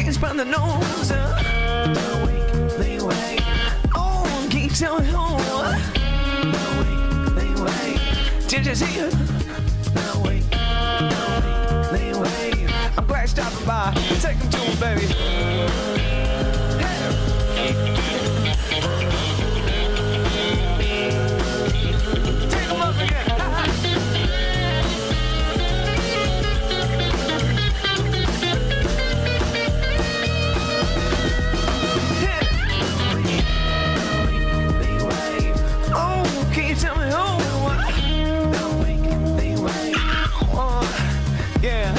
Dance by the nose. The weekly way. Oh, can you tell me who? The weekly way. Did you see it? The weekly way. I'm glad you stopped by. Take him to him, baby. Hey. Take him up again. Oh, can you tell me who? Yeah.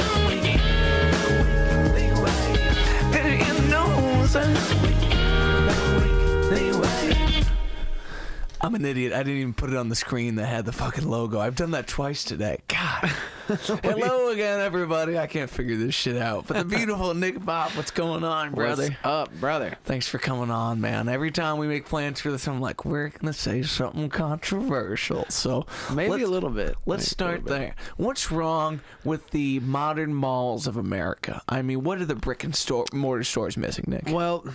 I'm an idiot. I didn't even put it on the screen that had the fucking logo. I've done that twice today. God. Hello again, everybody. I can't figure this shit out. But the beautiful Nick Bop, what's going on, brother? What's up, brother? Thanks for coming on, man. Every time we make plans for this, I'm like, we're going to say something controversial. So Maybe a little bit. Let's start there. What's wrong with the modern malls of America? I mean, what are the brick and mortar stores missing, Nick? Well,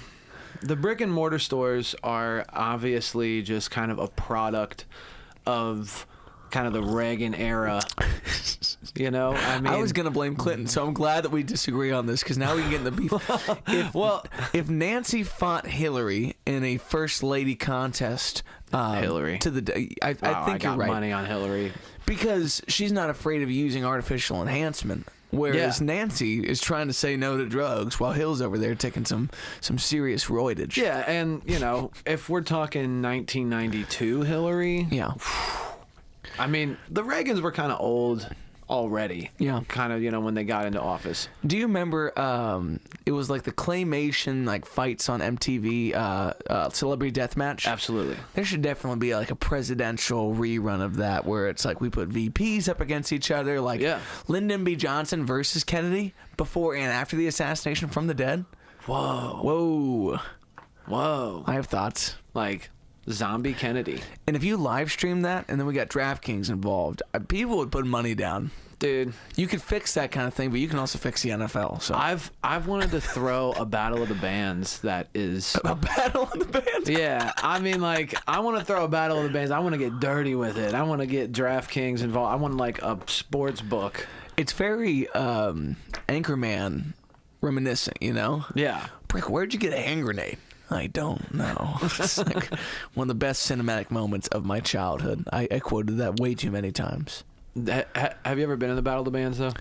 the brick and mortar stores are obviously just kind of a product of kind of the Reagan era. You know, I mean, I was going to blame Clinton, so I'm glad that we disagree on this because now we can get in the beef. If Nancy fought Hillary in a first lady contest, Hillary to the I think I you're right. Money on Hillary because she's not afraid of using artificial enhancement. Whereas Nancy is trying to say no to drugs while Hill's over there taking some serious roidage. Yeah, and, you know, if we're talking 1992 Hillary, yeah. I mean, the Reagans were kind of old already. Yeah. Kind of, you know, when they got into office. Do you remember it was like the claymation like fights on MTV Celebrity Deathmatch? Absolutely. There should definitely be like a presidential rerun of that where it's like we put VPs up against each other, like Lyndon B. Johnson versus Kennedy before and after the assassination from the dead. Whoa. I have thoughts. Like Zombie Kennedy. And if you live stream that and then we got DraftKings involved, people would put money down. Dude, you could fix that kind of thing, but you can also fix the NFL. So I've wanted to throw a battle of the bands that is a battle of the bands. Yeah, I mean, like, I want to throw a battle of the bands. I want to get dirty with it. I want to get DraftKings involved. I want like a sports book. It's very Anchorman reminiscent, you know? Yeah. Brick, where'd you get a hand grenade? I don't know. It's like one of the best cinematic moments of my childhood. I quoted that way too many times. Have you ever been in the Battle of the Bands, though?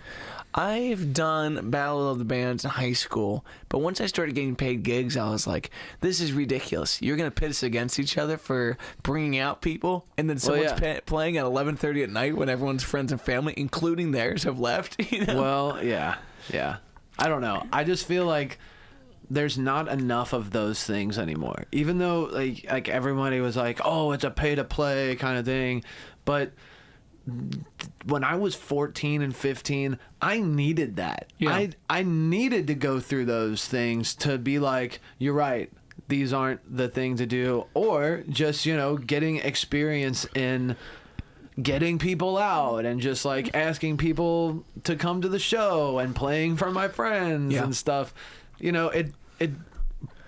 I've done Battle of the Bands in high school, but once I started getting paid gigs, I was like, this is ridiculous. You're going to pit us against each other for bringing out people, and then someone's playing at 11:30 at night when everyone's friends and family, including theirs, have left. You know? Well, yeah. I don't know. I just feel like there's not enough of those things anymore. Even though like everybody was like, oh, it's a pay-to-play kind of thing, but when I was 14 and 15, I needed that. Yeah. I needed to go through those things to be like, you're right, these aren't the thing to do. Or just, you know, getting experience in getting people out and just like asking people to come to the show and playing for my friends and stuff. You know,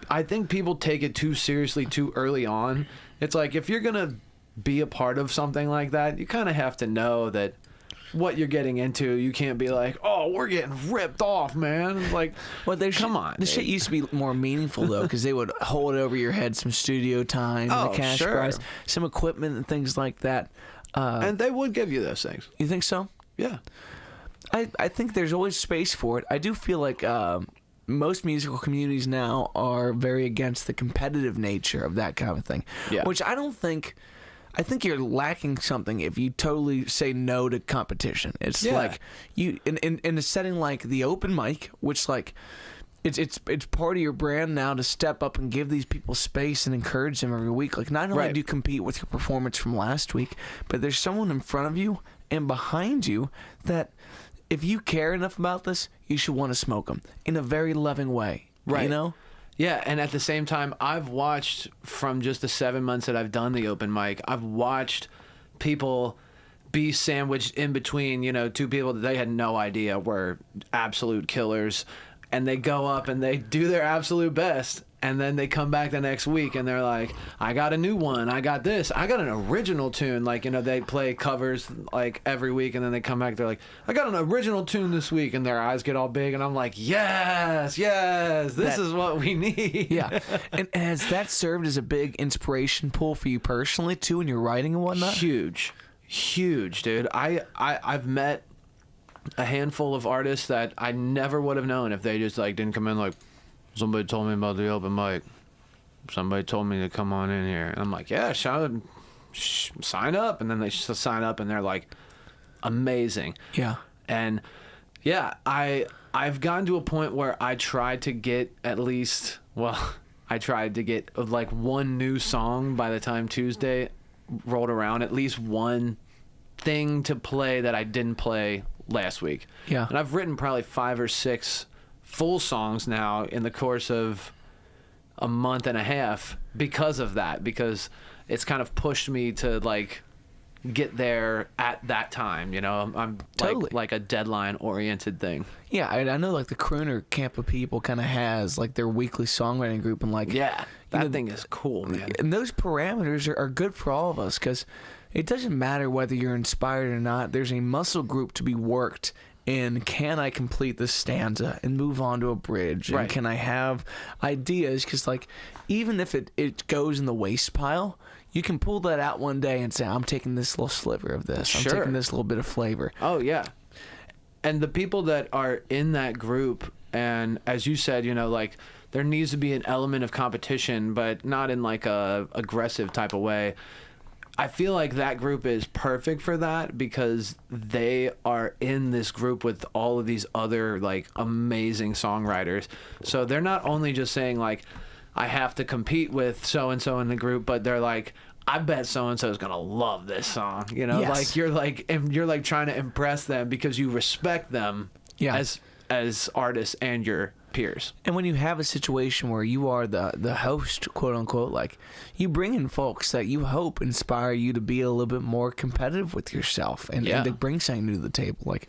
I think people take it too seriously too early on. It's like, if you're going to be a part of something like that, you kind of have to know that what you're getting into. You can't be like, oh, we're getting ripped off, man. Like, well, come on. The shit used to be more meaningful, though, because they would hold over your head some studio time, and the cash prize, some equipment and things like that. And they would give you those things. You think so? Yeah. I think there's always space for it. I do feel like most musical communities now are very against the competitive nature of that kind of thing, which I don't think... I think you're lacking something if you totally say no to competition. It's like you in a setting like the open mic, which like it's part of your brand now to step up and give these people space and encourage them every week. Like, not only do you compete with your performance from last week, but there's someone in front of you and behind you that if you care enough about this, you should want to smoke them in a very loving way. Right. You know? Yeah, and at the same time, I've watched, from just the 7 months that I've done the open mic, I've watched people be sandwiched in between, you know, two people that they had no idea were absolute killers. and they go up and they do their absolute best, and then they come back the next week and they're like, I got a new one, I got this, I got an original tune. Like, you know, they play covers like every week, and then they come back, they're like, I got an original tune this week, and their eyes get all big, and I'm like, yes, this is what we need. Yeah. And has that served as a big inspiration pool for you personally too when you're writing and whatnot? Huge, dude. I've met a handful of artists that I never would have known if they just like didn't come in like, somebody told me about the open mic, somebody told me to come on in here, and I'm like, yeah, sign up. And then they just sign up, and they're like amazing. Yeah. And yeah, I've gotten to a point where I tried to get I tried to get like one new song by the time Tuesday rolled around, at least one thing to play that I didn't play last week. Yeah. And I've written probably 5 or 6 full songs now in the course of a month and a half because of that, because it's kind of pushed me to like get there at that time, you know. I'm totally. like a deadline oriented thing. Yeah, I know like the crooner camp of people kind of has like their weekly songwriting group, and like that thing is cool, man. And those parameters are good for all of us, because it doesn't matter whether you're inspired or not. There's a muscle group to be worked in. Can I complete this stanza and move on to a bridge? And can I have ideas? Because like, even if it goes in the waste pile, you can pull that out one day and say, I'm taking this little sliver of this. I'm taking this little bit of flavor. Oh, yeah. And the people that are in that group, and as you said, you know, like, there needs to be an element of competition, but not in like a aggressive type of way. I feel like that group is perfect for that, because they are in this group with all of these other like amazing songwriters. So they're not only just saying like, I have to compete with so-and-so in the group, but they're like, I bet so-and-so is going to love this song. You know, like you're like trying to impress them because you respect them as artists and your peers. And when you have a situation where you are the host, quote unquote, like, you bring in folks that you hope inspire you to be a little bit more competitive with yourself and to bring something new to the table. Like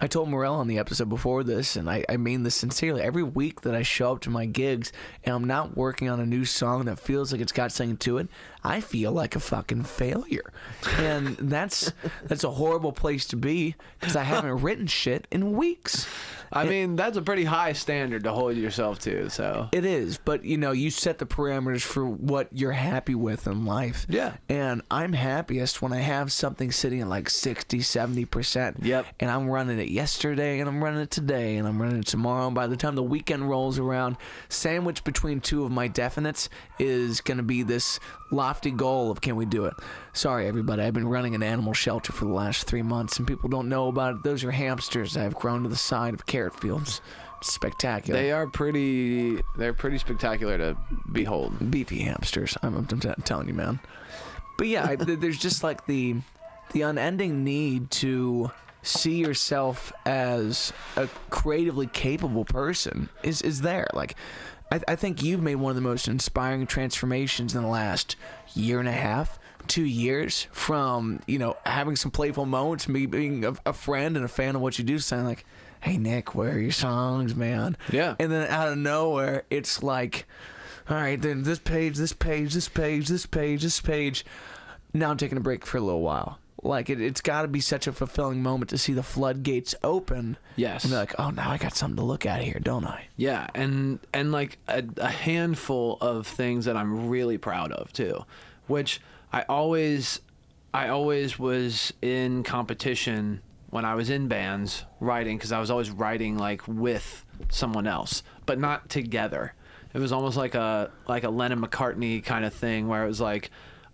I told Morel on the episode before this, and I mean this sincerely, every week that I show up to my gigs and I'm not working on a new song that feels like it's got something to it, I feel like a fucking failure. And that's a horrible place to be, because I haven't written shit in weeks. I mean, that's a pretty high standard to hold yourself to, so. It is, but, you know, you set the parameters for what you're happy with in life. Yeah. And I'm happiest when I have something sitting at like 60, 70%. Yep. And I'm running it yesterday, and I'm running it today, and I'm running it tomorrow. And by the time the weekend rolls around, sandwiched between two of my definites is going to be this lofty goal of, can we do it? Sorry, everybody. I've been running an animal shelter for the last 3 months, and people don't know about it. Those are hamsters I've grown to the side of carrot fields. It's spectacular. They're pretty spectacular to behold. Beefy hamsters. I'm telling you, man. But yeah, there's just like the unending need to see yourself as a creatively capable person is there. Like, I think you've made one of the most inspiring transformations in the last year and a half, 2 years, from, you know, having some playful moments, me being a friend and a fan of what you do, saying like, hey Nick, where are your songs, man? Yeah. And then out of nowhere, it's like, all right, then this page. Now I'm taking a break for a little while. Like, it's got to be such a fulfilling moment to see the floodgates open. Yes. And be like, oh, now I got something to look at here, don't I? Yeah, and like a handful of things that I'm really proud of too, which I always was in competition when I was in bands writing, because I was always writing like with someone else, but not together. It was almost like a Lennon McCartney kind of thing, where it was like,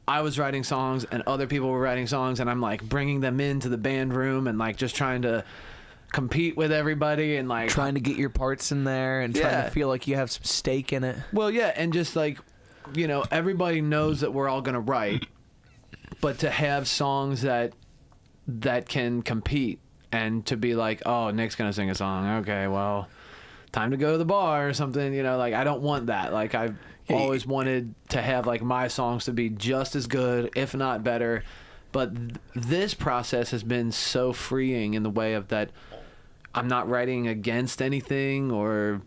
I was writing songs and other people were writing songs, and I'm like bringing them into the band room and like just trying to compete with everybody and like trying to get your parts in there and trying to feel like you have some stake in it. Well, yeah, and just like, you know, everybody knows that we're all gonna write, but to have songs that can compete, and to be like, oh, Nick's gonna sing a song, okay, well, time to go to the bar or something, you know, like, I don't want that. Like, I've always wanted to have like my songs to be just as good, if not better. But this process has been so freeing in the way of that I'm not writing against anything, or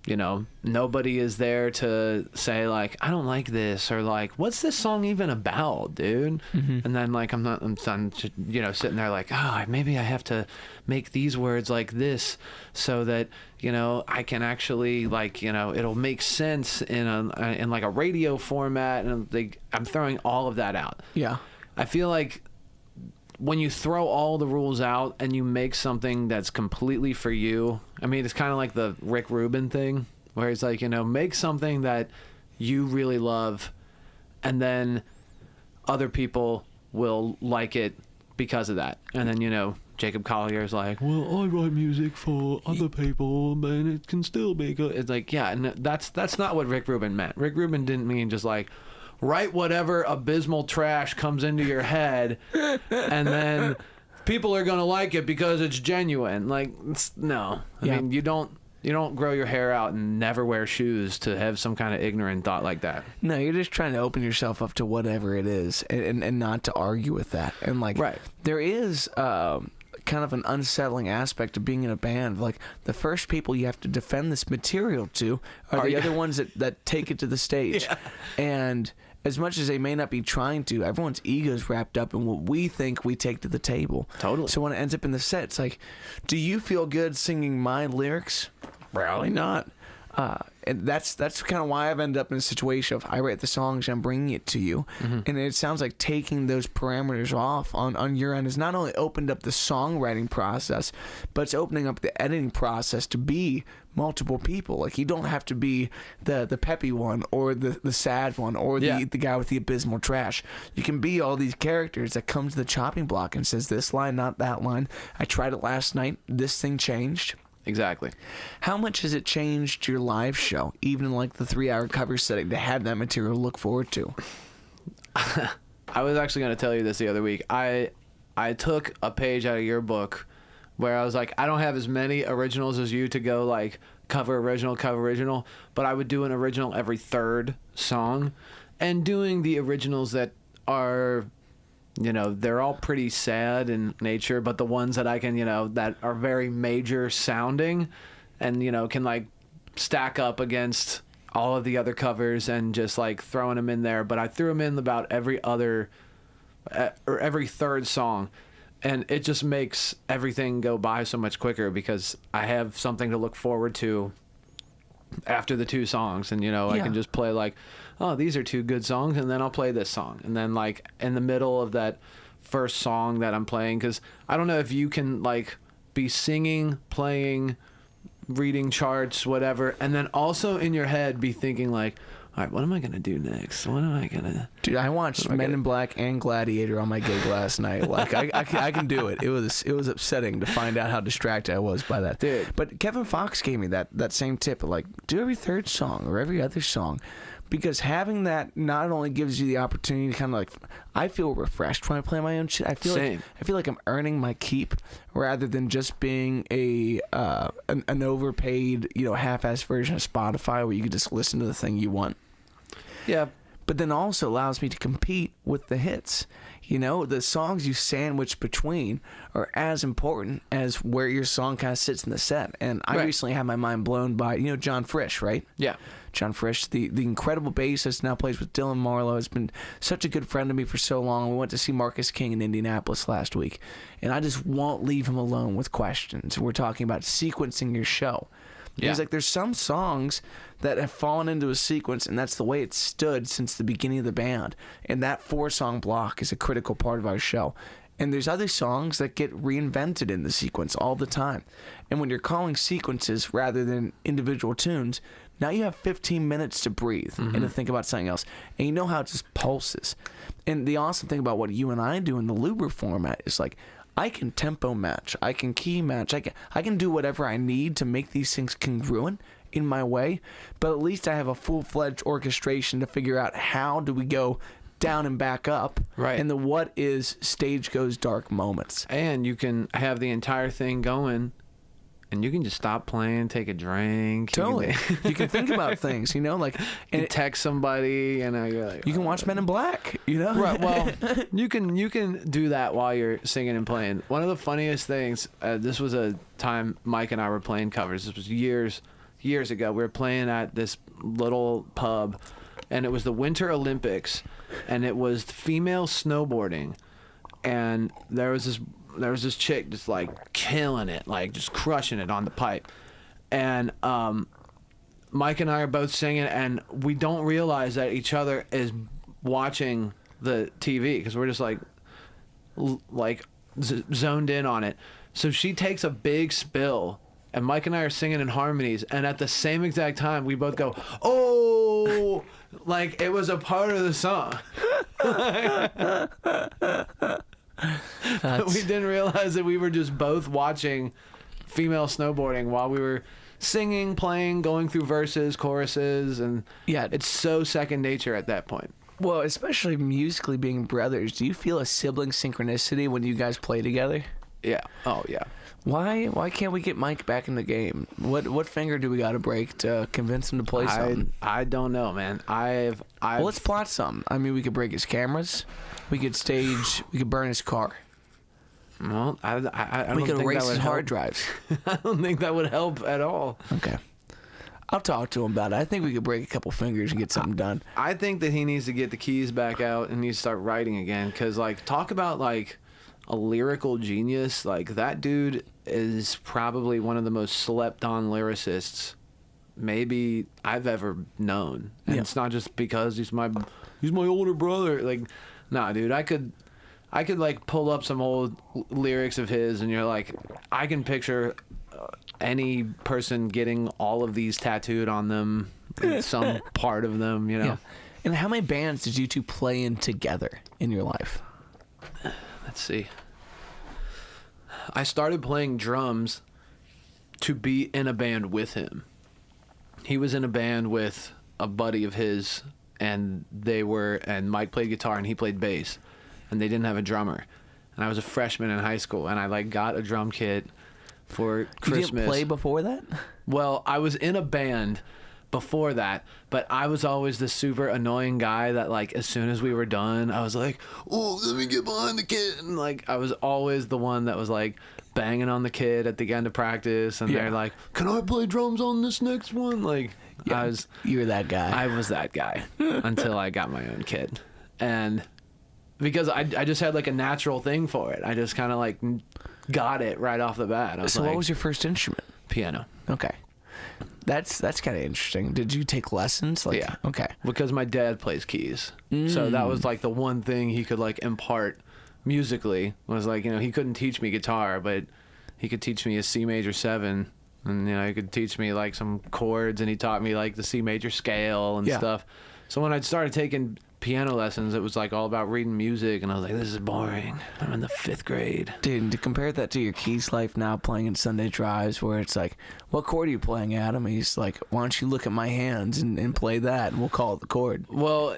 you know, nobody is there to say like, I don't like this, or like, what's this song even about, dude? And then like, I'm you know, sitting there like, oh, maybe I have to make these words like this so that, you know, I can actually like, you know, it'll make sense in like a radio format, and like, I'm throwing all of that out. Yeah. I feel like when you throw all the rules out and you make something that's completely for you, I mean, it's kind of like the Rick Rubin thing, where he's like, you know, make something that you really love, and then other people will like it because of that. And then, you know, Jacob Collier's like, well, I write music for other people, and it can still be good. It's like, yeah, and that's not what Rick Rubin meant. Rick Rubin didn't mean just like, write whatever abysmal trash comes into your head, and then people are gonna like it because it's genuine. Like, no, I mean, you don't grow your hair out and never wear shoes to have some kind of ignorant thought like that. No, you're just trying to open yourself up to whatever it is, and not to argue with that. And like, right. There is kind of an unsettling aspect of being in a band. Like, the first people you have to defend this material to are the other ones that take it to the stage. Yeah. And as much as they may not be trying to, everyone's ego's wrapped up in what we think we take to the table. Totally. So when it ends up in the set, it's like, do you feel good singing my lyrics? Probably not. And that's kind of why I've ended up in a situation of, I write the songs and I'm bringing it to you. And it sounds like taking those parameters off on your end has not only opened up the songwriting process, but it's opening up the editing process to be multiple people. Like, you don't have to be the peppy one, or the sad one, or the guy with the abysmal trash. You can be all these characters that come to the chopping block and says, this line, not that line. I tried it last night. This thing changed. Exactly. How much has it changed your live show, even in like the 3-hour cover setting, to have that material to look forward to? I was actually going to tell you this the other week. I took a page out of your book where I was like, I don't have as many originals as you to go like cover original, but I would do an original every third song. And doing the originals that are, you know, they're all pretty sad in nature, but the ones that I can, you know, that are very major sounding and, you know, can like stack up against all of the other covers and just like throwing them in there. But I threw them in about every other or every third song, and it just makes everything go by so much quicker because I have something to look forward to after the two songs. And, you know, I can just play like, oh, these are two good songs, and then I'll play this song. And then like in the middle of that first song that I'm playing, because I don't know if you can like be singing, playing, reading charts, whatever, and then also in your head be thinking like, all right, what am I going to do next? What am I going to... Dude, I watched Men in Black and Gladiator on my gig last night. Like, I can do it. It was upsetting to find out how distracted I was by that. Dude. But Kevin Fox gave me that same tip of, like, do every third song or every other song. Because having that not only gives you the opportunity to kind of like, I feel refreshed when I play my own shit. I feel like I'm earning my keep rather than just being an overpaid, you know, half-assed version of Spotify where you can just listen to the thing you want. Yeah. But then also allows me to compete with the hits. You know, the songs you sandwich between are as important as where your song kind of sits in the set. And I recently had my mind blown by, you know, John Frisch, right? Yeah. John Frisch, the incredible bassist, now plays with Dylan Marlowe, has been such a good friend to me for so long. We went to see Marcus King in Indianapolis last week, and I just won't leave him alone with questions. We're talking about sequencing your show. Yeah. He's like, there's some songs that have fallen into a sequence, and that's the way it's stood since the beginning of the band. And that 4-song block is a critical part of our show. And there's other songs that get reinvented in the sequence all the time. And when you're calling sequences rather than individual tunes, now you have 15 minutes to breathe and to think about something else. And you know how it just pulses. And the awesome thing about what you and I do in the Looper format is like, I can tempo match, I can key match, I can do whatever I need to make these things congruent in my way, but at least I have a full-fledged orchestration to figure out how do we go down and back up, right? And the what is stage goes dark moments. And you can have the entire thing going and you can just stop playing, take a drink. Totally. You can think about things, you know, like, and text somebody, and you're like, you can watch Men in Black, you know. Right. Well, you can do that while you're singing and playing. One of the funniest things. This was a time Mike and I were playing covers. This was years ago. We were playing at this little pub, and it was the Winter Olympics, and it was female snowboarding, and there was this chick just like killing it, like just crushing it on the pipe, and Mike and I are both singing, and we don't realize that each other is watching the TV because we're just like zoned in on it. So she takes a big spill, and Mike and I are singing in harmonies, and at the same exact time we both go, "Oh!" like it was a part of the song. We didn't realize that we were just both watching female snowboarding while we were singing, playing, going through verses, choruses, and yeah, it's so second nature at that point. Well, especially musically being brothers, do you feel a sibling synchronicity when you guys play together? Yeah. Oh, yeah. Why can't we get Mike back in the game? What finger do we got to break to convince him to play something? I don't know, man. Well, let's plot something. I mean, we could break his cameras. We could burn his car. Well, I don't we could think erase that would his help. hard drives. I don't think that would help at all. Okay. I'll talk to him about it. I think we could break a couple fingers and get something done. I think that he needs to get the keys back out and needs to start writing again. Because, like, talk about, like, a lyrical genius. Like, that dude is probably one of the most slept-on lyricists maybe I've ever known. And it's not just because he's my older brother. Like, nah, dude, I could like pull up some old lyrics of his, and you're like, I can picture any person getting all of these tattooed on them, some part of them, you know. Yeah. And how many bands did you two play in together in your life? Let's see. I started playing drums to be in a band with him. He was in a band with a buddy of his, and Mike played guitar and he played bass, and they didn't have a drummer. And I was a freshman in high school, and I like got a drum kit for Christmas. You didn't play before that? Well, I was in a band before that, but I was always the super annoying guy that, like, as soon as we were done, I was like, "Oh, let me get behind the kit," and like I was always the one that was like banging on the kid at the end of practice, and they're like, "Can I play drums on this next one?" Like, you were that guy. I was that guy until I got my own kid, and because I just had like a natural thing for it, I just kind of like got it right off the bat. So what was your first instrument? Piano. Okay. That's kind of interesting. Did you take lessons? Like, yeah. Okay. Because my dad plays keys. So that was like the one thing he could like impart musically, was like, you know, he couldn't teach me guitar, but he could teach me a C major 7, and, you know, he could teach me like some chords, and he taught me like the C major scale and stuff. So when I started taking piano lessons, it was like all about reading music, and I was like, this is boring. I'm in the 5th grade. Dude, to compare that to your keys life now, playing in Sunday drives, where it's like, what chord are you playing, Adam? He's like, why don't you look at my hands and play that, and we'll call it the chord. Well,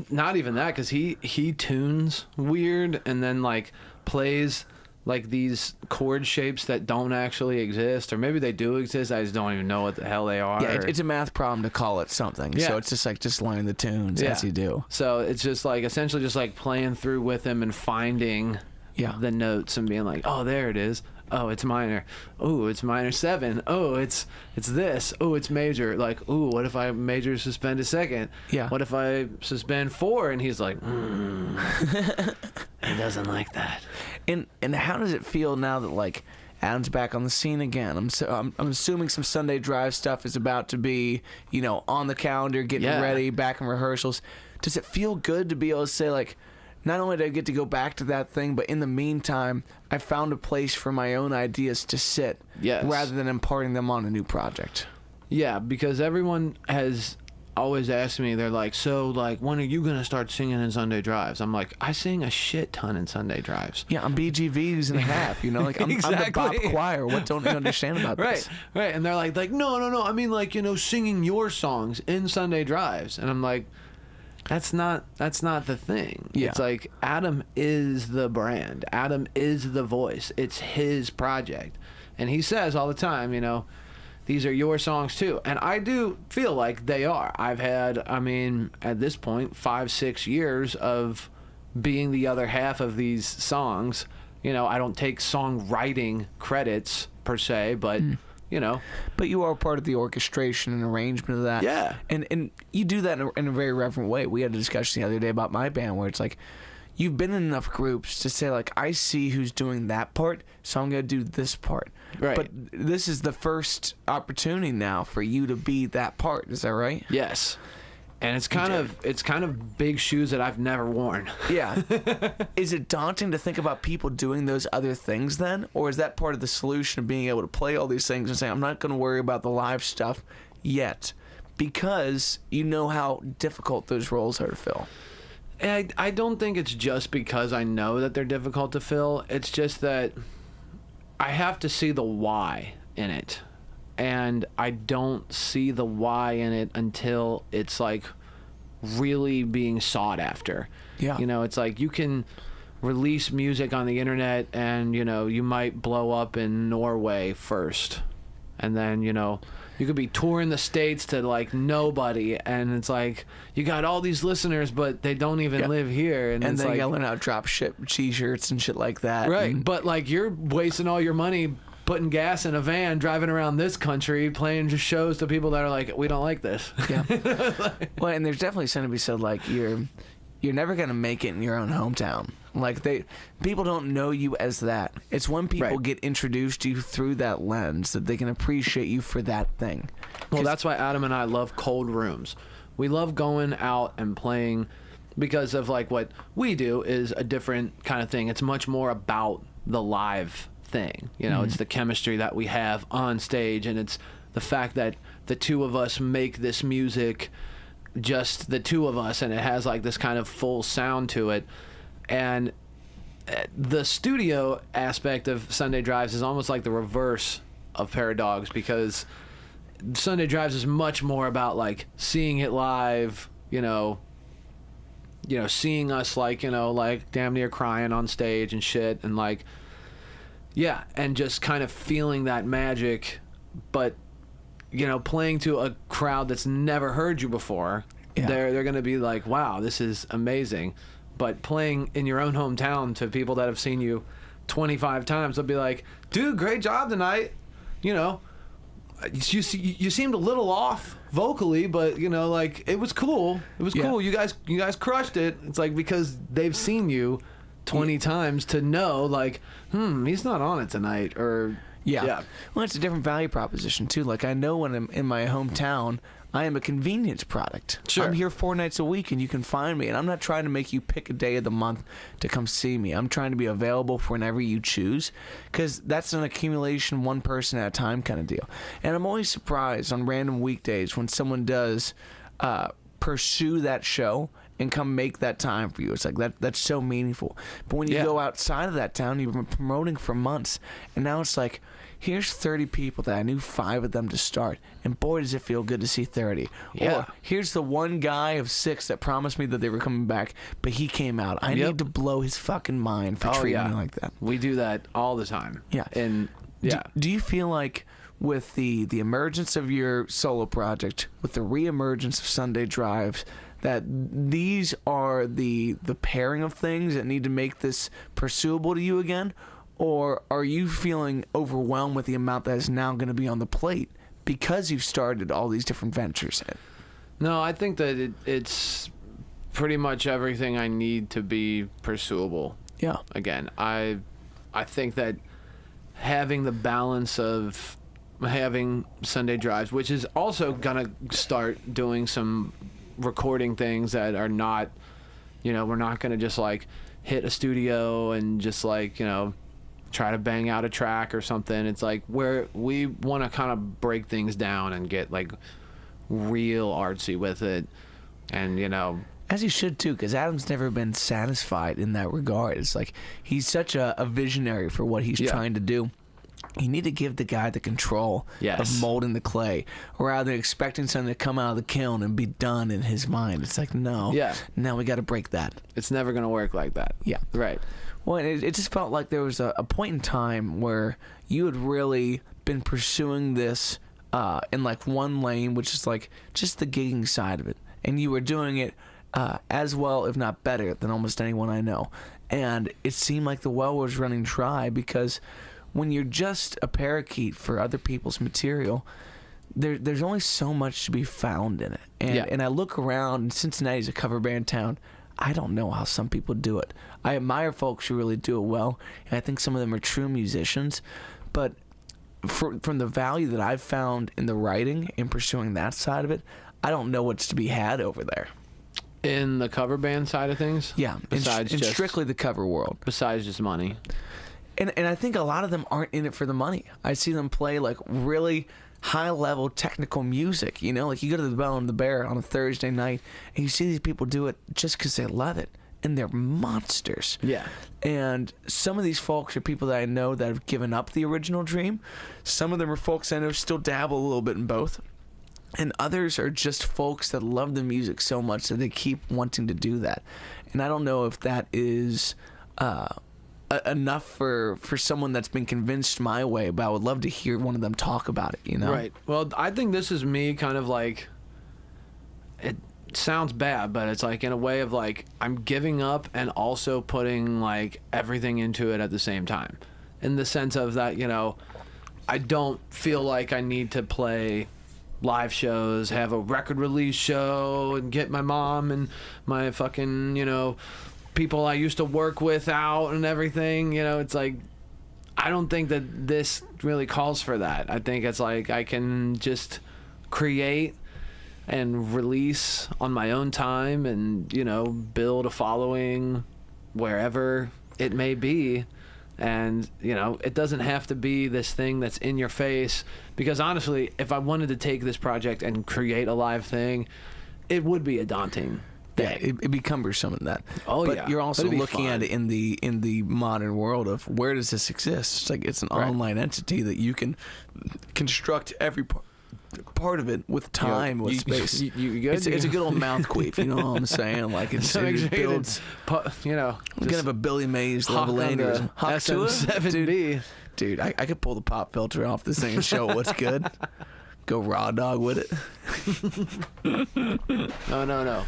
not even that, because he tunes weird, and then like plays like these chord shapes that don't actually exist, or maybe they do exist, I just don't even know what the hell they are. Yeah, it's a math problem to call it something. So it's just like learning the tunes as you do. So it's just like essentially just like playing through with him and finding the notes and being like, oh, there it is. Oh, it's minor. Oh, it's minor 7. Oh, it's this. Oh, it's major. Like, ooh, what if I major suspend a second? Yeah. What if I suspend 4? And he's like, he doesn't like that. And how does it feel now that like Adam's back on the scene again? I'm assuming some Sunday drive stuff is about to be, you know, on the calendar, getting ready, back in rehearsals. Does it feel good to be able to say, like, not only did I get to go back to that thing, but in the meantime, I found a place for my own ideas to sit, rather than imparting them on a new project? Yeah, because everyone has always asked me, they're like, so, like, when are you going to start singing in Sunday drives? I'm like, I sing a shit ton in Sunday drives. Yeah, I'm BGVs and a half, you know? Like, I'm the Bob Choir. What don't you understand about this? Right. And they're like, no. I mean, like, you know, singing your songs in Sunday drives. And I'm like, that's not the thing. Yeah. It's like, Adam is the brand. Adam is the voice. It's his project. And he says all the time, you know, these are your songs too. And I do feel like they are. I've had, I mean, at this point, 5-6 years of being the other half of these songs. You know, I don't take songwriting credits per se, but you know. But you are part of the orchestration and arrangement of that. Yeah. And you do that in a very reverent way. We had a discussion the other day about my band where it's like, you've been in enough groups to say, like, I see who's doing that part, so I'm going to do this part. Right. But this is the first opportunity now for you to be that part. Is that right? Yes. And it's kind of big shoes that I've never worn. Yeah. Is it daunting to think about people doing those other things then? Or is that part of the solution of being able to play all these things and say, I'm not going to worry about the live stuff yet? Because you know how difficult those roles are to fill. I don't think it's just because I know that they're difficult to fill. It's just that I have to see the why in it. And I don't see the why in it until it's like really being sought after. Yeah. You know, it's like you can release music on the internet and, you know, you might blow up in Norway first. And then, you know, you could be touring the States to like nobody, and it's like you got all these listeners, but they don't even live here. And then like, yelling out drop ship t-shirts and shit like that. Right. And but like you're wasting all your money putting gas in a van, driving around this country, playing just shows to people that are like, we don't like this. Yeah. Well, and there's definitely something to be said, like, you're never going to make it in your own hometown. Like, people don't know you as that. It's when people get introduced to you through that lens that they can appreciate you for that thing. Well, that's why Adam and I love cold rooms. We love going out and playing because of, like, what we do is a different kind of thing. It's much more about the live thing. You know, it's the chemistry that we have on stage, and it's the fact that the two of us make this music, just the two of us, and it has like this kind of full sound to it. And the studio aspect of Sunday Drives is almost like the reverse of Paradogs, because Sunday Drives is much more about like seeing it live, you know, seeing us like, you know, like damn near crying on stage and shit, and like, yeah, and just kind of feeling that magic, but, you know, playing to a crowd that's never heard you before, they're going to be like, wow, this is amazing. But playing in your own hometown to people that have seen you 25 times, they'll be like, dude, great job tonight. You know, you seemed a little off vocally, but, you know, like, it was cool. It was cool. You guys crushed it. It's like, because they've seen you 20 times to know, like, he's not on it tonight, or well, it's a different value proposition too. Like, I know when I'm in my hometown, I am a convenience product. Sure. I'm here 4 nights a week, and you can find me, and I'm not trying to make you pick a day of the month to come see me. I'm trying to be available for whenever you choose, because that's an accumulation, one person at a time kind of deal. And I'm always surprised on random weekdays when someone does pursue that show and come make that time for you. It's like that's so meaningful. But when you go outside of that town, you've been promoting for months, and now it's like, here's 30 people that I knew 5 of them to start, and boy, does it feel good to see 30. Yeah. Or here's the one guy of 6 that promised me that they were coming back, but he came out. I need to blow his fucking mind for treating me like that. We do that all the time. Yeah. And do you feel like with the emergence of your solo project, with the reemergence of Sunday Drives, that these are the pairing of things that need to make this pursuable to you again? Or are you feeling overwhelmed with the amount that is now going to be on the plate because you've started all these different ventures? No, I think that it's pretty much everything I need to be pursuable. Yeah. Again, I think that having the balance of having Sunday Drives, which is also going to start doing some recording things that are not, you know, we're not going to just like hit a studio and just like, you know, try to bang out a track or something. It's like where we want to kind of break things down and get like real artsy with it. And, you know, as he should too, because Adam's never been satisfied in that regard. It's like he's such a visionary for what he's trying to do. You need to give the guy the control of molding the clay, rather than expecting something to come out of the kiln and be done in his mind. It's like, no, now we got to break that. It's never going to work like that. Yeah. Right. Well, it just felt like there was a point in time where you had really been pursuing this in like one lane, which is like just the gigging side of it, and you were doing it as well, if not better, than almost anyone I know. And it seemed like the well was running dry, because when you're just a parakeet for other people's material, there's only so much to be found in it. And I look around, and Cincinnati's a cover band town. I don't know how some people do it. I admire folks who really do it well, and I think some of them are true musicians. But from the value that I've found in the writing and pursuing that side of it, I don't know what's to be had over there. In the cover band side of things? Yeah, in strictly the cover world. Besides just money. And I think a lot of them aren't in it for the money. I see them play like really high-level technical music, you know? Like you go to the Bell and the Bear on a Thursday night, and you see these people do it just because they love it. And they're monsters. Yeah. And some of these folks are people that I know that have given up the original dream. Some of them are folks I know still dabble a little bit in both. And others are just folks that love the music so much that they keep wanting to do that. And I don't know if that is enough for someone that's been convinced my way, but I would love to hear one of them talk about it, you know? Right. Well, I think this is me kind of like... It sounds bad, but it's like in a way of like I'm giving up and also putting like everything into it at the same time. In the sense of that, you know, I don't feel like I need to play... live shows, have a record release show, and get my mom and my fucking, you know, people I used to work with out and everything. You know, it's like, I don't think that this really calls for that. I think it's like I can just create and release on my own time and, you know, build a following wherever it may be. And, you know, it doesn't have to be this thing that's in your face, because honestly, if I wanted to take this project and create a live thing, it would be a daunting thing. Yeah, it'd be cumbersome in that. Oh, but yeah. You're also looking fun. at it in the modern world of where does this exist? It's like it's an online entity that you can construct every part of it with time, with space. It's a good old mouth queef, you know what I'm saying? Like it builds, you know, I'm gonna have a Billy Mays level aneurysm. SM7B. Dude, I could pull the pop filter off this thing and show what's good. Go raw dog with it. No.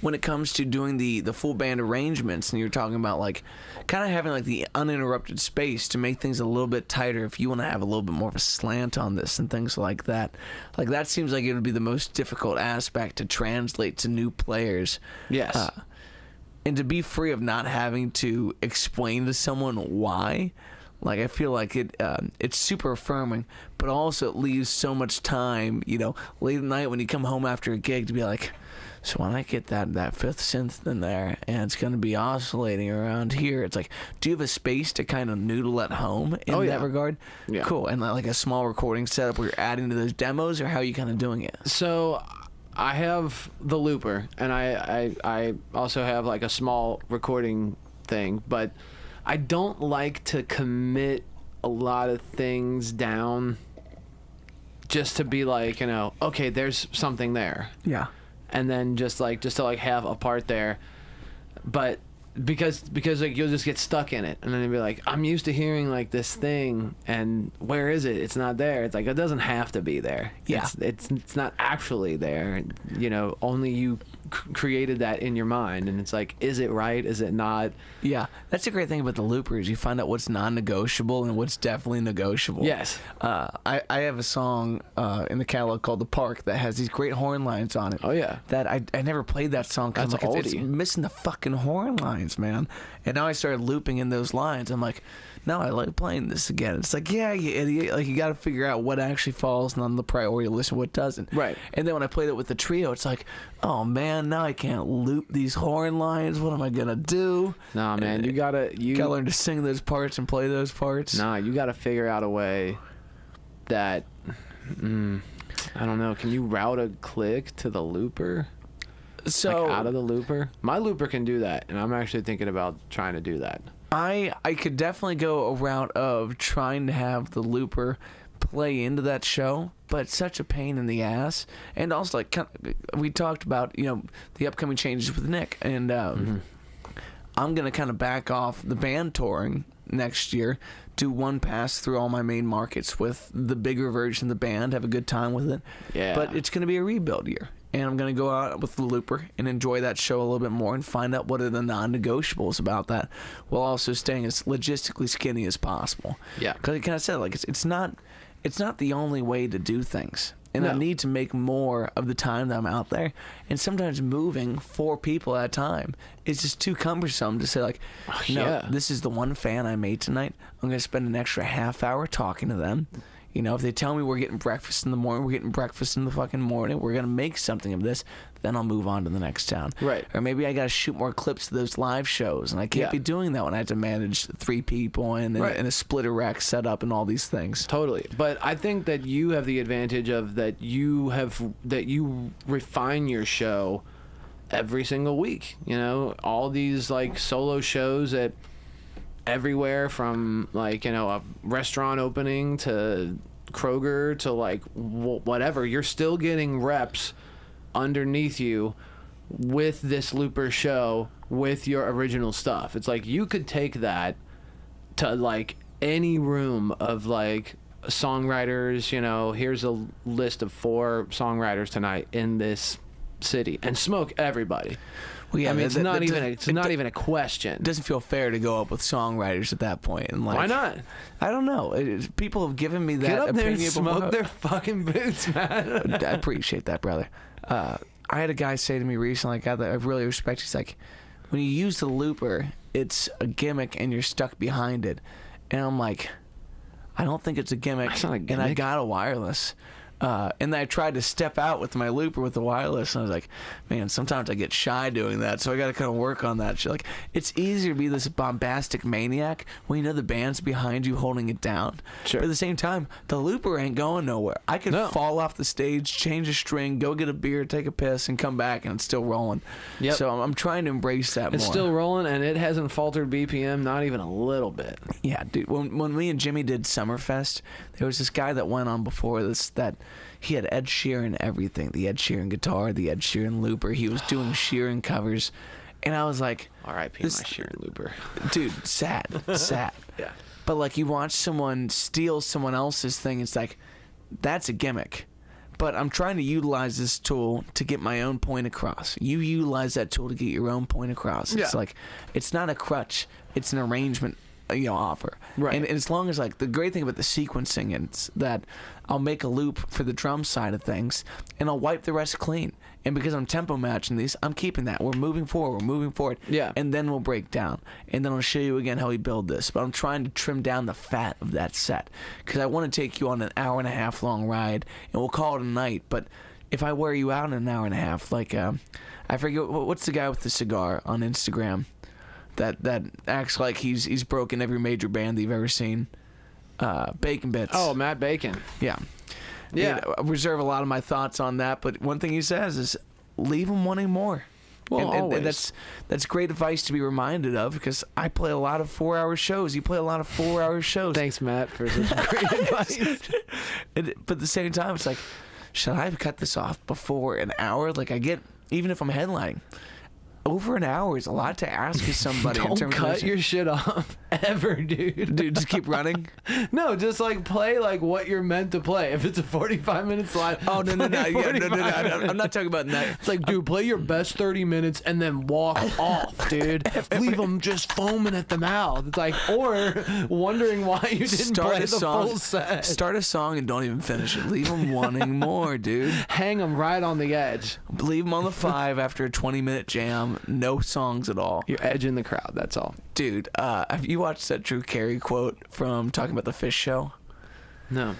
When it comes to doing the full band arrangements, and you're talking about like kind of having like the uninterrupted space to make things a little bit tighter if you want to have a little bit more of a slant on this and things like that seems like it would be the most difficult aspect to translate to new players. Yes. And to be free of not having to explain to someone why, like I feel like it's super affirming, but also it leaves so much time, you know, late at night when you come home after a gig to be like, so when I get that fifth synth in there and it's going to be oscillating around here, it's like, do you have a space to kind of noodle at home in that regard? Yeah. Cool. And like a small recording setup where you're adding to those demos, or how are you kind of doing it? So I have the looper, and I also have like a small recording thing, but I don't like to commit a lot of things down just to be like, you know, okay, there's something there. Yeah. And then just to have a part there, but because like you'll just get stuck in it, and then you'll be like, I'm used to hearing like this thing, and where is it? It's not there. It's like it doesn't have to be there. Yeah, it's not actually there. You know, only you created that in your mind, and it's like, is it right? Is it not? Yeah, that's the great thing about the looper is you find out what's non-negotiable and what's definitely negotiable. Yes. I have a song in the catalog called The Park that has these great horn lines on it. Oh yeah. That I never played that song because like, it's missing the fucking horn lines, man. And now I started looping in those lines. I'm like, no, I like playing this again. It's like, yeah, you idiot. Like, you got to figure out what actually falls on the priority list and what doesn't. Right. And then when I played it with the trio, it's like, oh man, now I can't loop these horn lines. What am I gonna do? Nah, man, you gotta learn to sing those parts and play those parts. Nah, you gotta figure out a way that I don't know. Can you route a click to the looper? So like out of the looper? My looper can do that, and I'm actually thinking about trying to do that. I could definitely go a route of trying to have the looper play into that show, but it's such a pain in the ass. And also, like, we talked about, you know, the upcoming changes with Nick, and I'm going to kind of back off the band touring next year, do one pass through all my main markets with the bigger version of the band, have a good time with it. Yeah. But it's going to be a rebuild year. And I'm going to go out with the Looper and enjoy that show a little bit more and find out what are the non-negotiables about that, while also staying as logistically skinny as possible. Yeah. Because like I said, like it's not the only way to do things. And No. I need to make more of the time that I'm out there. And sometimes moving 4 people at a time is just too cumbersome to say, like, no, this is the one fan I made tonight. I'm going to spend an extra half hour talking to them. You know, if they tell me we're getting breakfast in the morning, we're getting breakfast in the fucking morning, we're going to make something of this, then I'll move on to the next town. Right. Or maybe I got to shoot more clips of those live shows, and I can't be doing that when I have to manage 3 people and a splitter rack setup and all these things. Totally. But I think that you have the advantage of that you refine your show every single week. You know, all these like solo shows at everywhere from like, you know, a restaurant opening to Kroger to like whatever. You're still getting reps underneath you with this Looper show with your original stuff. It's like you could take that to like any room of like songwriters, you know, here's a list of 4 songwriters tonight in this city and smoke everybody. Well, yeah, I mean, it's not even a question. It doesn't feel fair to go up with songwriters at that point. And like, why not? I don't know. People have given me that Get up there and opinion smoke before. their fucking boots, man. I appreciate that, brother. I had a guy say to me recently, a guy that I really respect, he's like, when you use the Looper, it's a gimmick and you're stuck behind it. And I'm like, I don't think it's a gimmick. It's not a gimmick. And I got a wireless. And then I tried to step out with my Looper with the wireless, and I was like, man, sometimes I get shy doing that, so I got to kind of work on that shit. Like, it's easier to be this bombastic maniac when you know the band's behind you holding it down. Sure. But at the same time, the Looper ain't going nowhere. I could fall off the stage, change a string, go get a beer, take a piss, and come back, and it's still rolling. Yep. So I'm trying to embrace that more. It's still rolling, and it hasn't faltered BPM, not even a little bit. Yeah, dude. When me and Jimmy did Summerfest, there was this guy that went on before this that he had Ed Sheeran everything. The Ed Sheeran guitar, the Ed Sheeran Looper. He was doing Sheeran covers. And I was like... R.I.P. my Sheeran Looper. Dude, sad. Yeah. But like you watch someone steal someone else's thing, it's like, that's a gimmick. But I'm trying to utilize this tool to get my own point across. You utilize that tool to get your own point across. It's like, it's not a crutch. It's an arrangement, offer. Right. And as long as like the great thing about the sequencing is that I'll make a loop for the drum side of things and I'll wipe the rest clean. And because I'm tempo matching these, I'm keeping that. We're moving forward. Yeah. And then we'll break down. And then I'll show you again how we build this. But I'm trying to trim down the fat of that set because I want to take you on an 1.5 hour long ride and we'll call it a night. But if I wear you out in an 1.5 hours, like I forget what's the guy with the cigar on Instagram that acts like he's broken every major band that you've ever seen. Bacon Bits. Oh, Matt Bacon. Yeah. I reserve a lot of my thoughts on that, but one thing he says is leave them wanting more. Well, always. And that's great advice to be reminded of because I play a lot of 4-hour shows. You play a lot of 4-hour shows. Thanks, Matt, for such great advice. But at the same time, it's like, should I cut this off before an hour? Like I get, even if I'm headlining, over an hour is a lot to ask of somebody. Don't cut your shit off ever, dude. Dude, just keep running? No, just like play like what you're meant to play. If it's a 45-minute slide. Oh, no. I'm not talking about that. It's like, dude, play your best 30 minutes and then walk off, dude. Leave them just foaming at the mouth. It's like, or wondering why you didn't play the full set. Start a song and don't even finish it. Leave them wanting more, dude. Hang them right on the edge. Leave them on the 5 after a 20-minute jam. No songs at all. You're edging the crowd, that's all. Dude, have you watched that Drew Carey quote from talking about the Fish Show? No.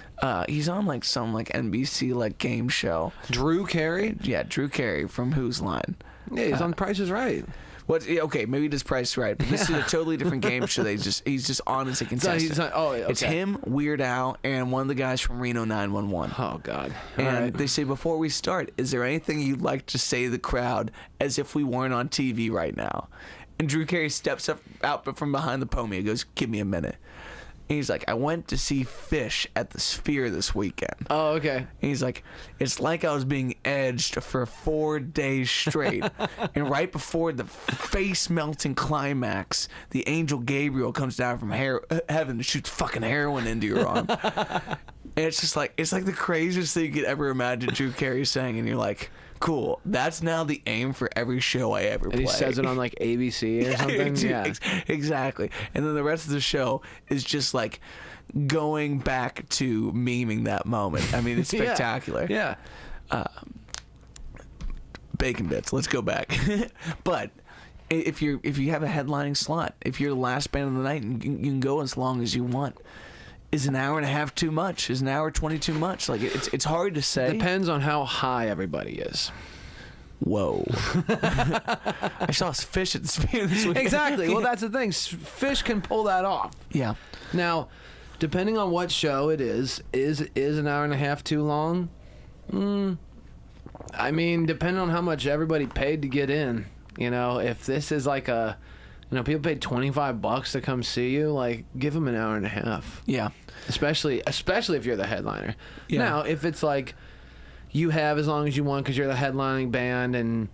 He's on like some like NBC like game show. Drew Carey? Yeah, Drew Carey from Who's Line. Yeah, he's on Price is Right. What? Okay, maybe it is Price Right, but this is a totally different game show. He's just on as a contestant. Okay. It's him, Weird Al, and one of the guys from Reno 911. Oh God! And they say, before we start, is there anything you'd like to say to the crowd as if we weren't on TV right now? And Drew Carey steps out from behind the podium. He goes, "Give me a minute." And he's like, I went to see Fish at the Sphere this weekend. Oh, okay. And he's like, it's like I was being edged for 4 days straight. And right before the face-melting climax, the angel Gabriel comes down from heaven and shoots fucking heroin into your arm. And it's just like, it's like the craziest thing you could ever imagine Drew Carey saying. And you're like, cool, that's now the aim for every show I ever play. And he says it on like ABC or something. Yeah, exactly. And then the rest of the show is just like going back to memeing that moment. I mean, it's spectacular. Yeah. Bacon bits. Let's go back. But if you have a headlining slot, if you're the last band of the night, and you can go as long as you want. Is an hour and a half too much? Is an hour 20 too much? Like it's hard to say. Depends on how high everybody is. Whoa. I saw Fish at the Sphere this weekend. Exactly. Well, that's the thing. Fish can pull that off. Yeah. Now, depending on what show it is an hour and a half too long? I mean, depending on how much everybody paid to get in. You know, if this is like a, you know, people paid $25 to come see you, like, give them an hour and a half. Yeah. Especially if you're the headliner. Yeah. Now, if it's like you have as long as you want because you're the headlining band and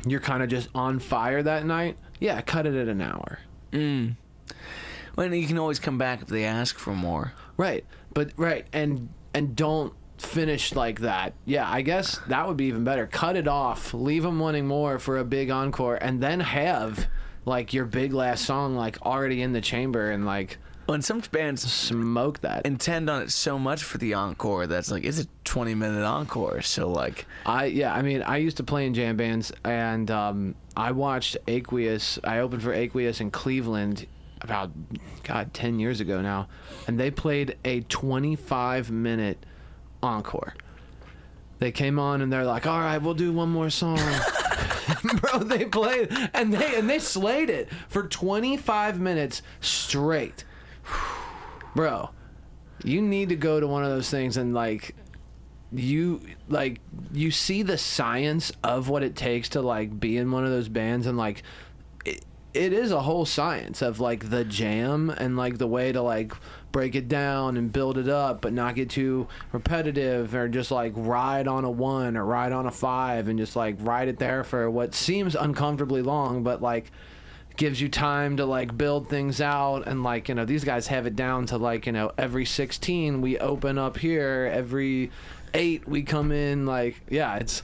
you're kind of just on fire that night, yeah, cut it at an hour. Well, you can always come back if they ask for more. Right. But and don't finish like that. Yeah, I guess that would be even better. Cut it off, leave them wanting more for a big encore, and then have like your big last song like already in the chamber and like. Well, and some bands smoke that. Intend on it so much for the encore that's like it's a 20-minute encore. So like, I mean, I used to play in jam bands, and I watched Aqueous. I opened for Aqueous in Cleveland about 10 years ago now, and they played a 25-minute encore. They came on and they're like, "All right, we'll do one more song." Bro, they played and they slayed it for 25 minutes straight. Bro, you need to go to one of those things and you see the science of what it takes to like be in one of those bands, and like it is a whole science of like the jam and like the way to like break it down and build it up but not get too repetitive, or just like ride on a 1 or ride on a 5 and just like ride it there for what seems uncomfortably long but like gives you time to like build things out. And like, you know, these guys have it down to like, you know, every 16 we open up here, every 8 we come in, like, yeah, it's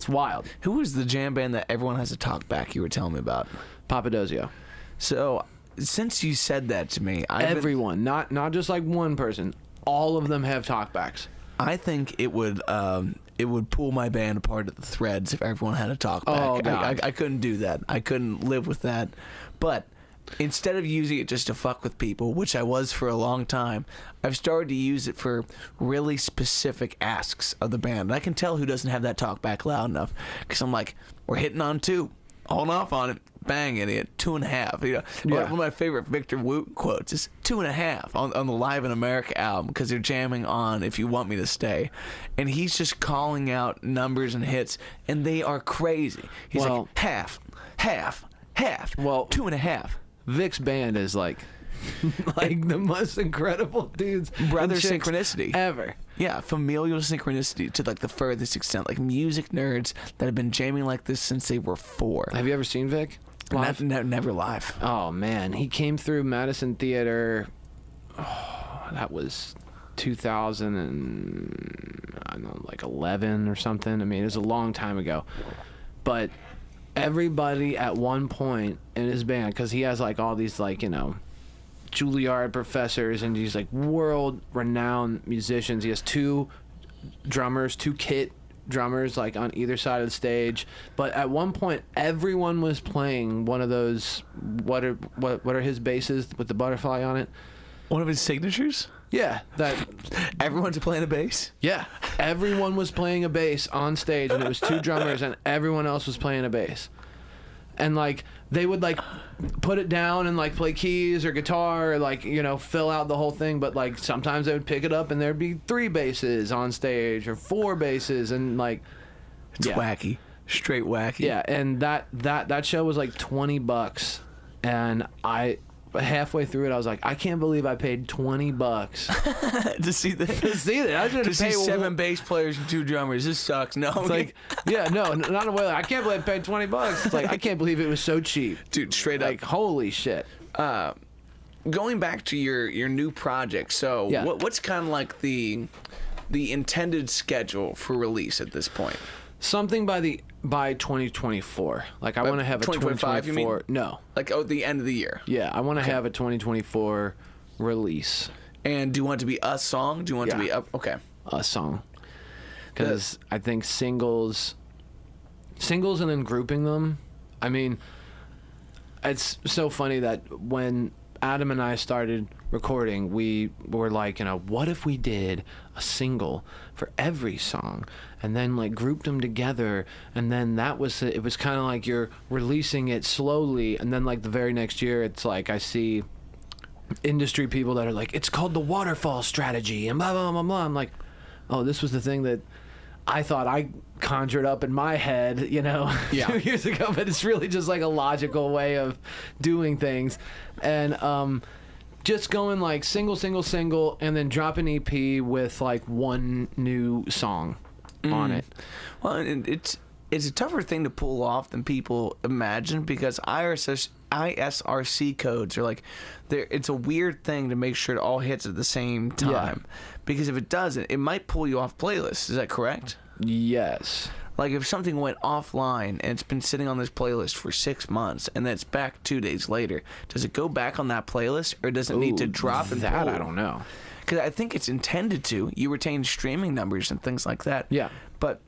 wild. Who was the jam band that everyone has to talk back you were telling me about? Papadozio. So since you said that to me, everyone, not just like one person, all of them have talkbacks. I think it would pull my band apart at the threads if everyone had a talkback. Oh, God. I couldn't do that. I couldn't live with that. But instead of using it just to fuck with people, which I was for a long time, I've started to use it for really specific asks of the band. And I can tell who doesn't have that talkback loud enough, because I'm like, we're hitting on 2. Hold off on it. Bang, idiot. 2.5. You know, yeah. One of my favorite Victor Wooten quotes is 2.5 on the Live in America album, because they're jamming on If You Want Me to Stay. And he's just calling out numbers and hits, and they are crazy. He's like, half. Well, 2.5. Vic's band is like the most incredible dudes. Brother synchronicity. Ever. Yeah, familial synchronicity to like the furthest extent. Like music nerds that have been jamming like this since they were 4. Have you ever seen Vic live? Never live. Oh man, he came through Madison Theater. Oh, that was 2000 and I don't know, like 11 or something. I mean, it was a long time ago. But everybody at one point in his band, because he has like all these like, you know, Juilliard professors and these like world-renowned musicians. He has 2 drummers, 2 kit drummers like on either side of the stage. But at one point, everyone was playing one of those. What are his basses with the butterfly on it? One of his signatures? Yeah, that everyone's playing a bass? Yeah, everyone was playing a bass on stage, and it was 2 drummers, and everyone else was playing a bass. And like they would like put it down and like play keys or guitar or like, you know, fill out the whole thing, but like sometimes they would pick it up and there'd be 3 basses on stage or 4 basses, and like it's wacky. Straight wacky. Yeah, and that show was like $20, and halfway through it, I was like, I can't believe I paid $20 to see that. to see that. I should to see 7 bass players and 2 drummers. This sucks. No, it's like, yeah, no, not a way. Like, I can't believe I paid $20. It's like, I can't believe it was so cheap, dude. Straight like, up, holy shit. Going back to your new project. So, what's kind of like the intended schedule for release at this point? Something by 2024. Like, I want to have a 2025. 2024. You mean? No, like the end of the year. Yeah, I want to have a 2024 release. And do you want it to be a song? Do you want it to be okay? A song. Because I think singles and then grouping them. I mean, it's so funny that when Adam and I started recording, we were like, what if we did a single for every song and then like grouped them together, and then it was kind of like you're releasing it slowly, and then like the very next year it's like I see industry people that are like, it's called the waterfall strategy and blah blah blah blah. I'm like, oh, this was the thing that I thought I conjured up in my head, 2 years ago, but it's really just like a logical way of doing things. And just going like single, and then drop an EP with like one new song on it. Well, it's a tougher thing to pull off than people imagine, because ISRC codes are like, it's a weird thing to make sure it all hits at the same time. Because if it doesn't, it might pull you off playlists. Is that correct? Yes. Like if something went offline and it's been sitting on this playlist for 6 months and then it's back 2 days later, does it go back on that playlist, or does it need to drop and that? pull? I don't know. Because I think it's intended to. You retain streaming numbers and things like that. Yeah. But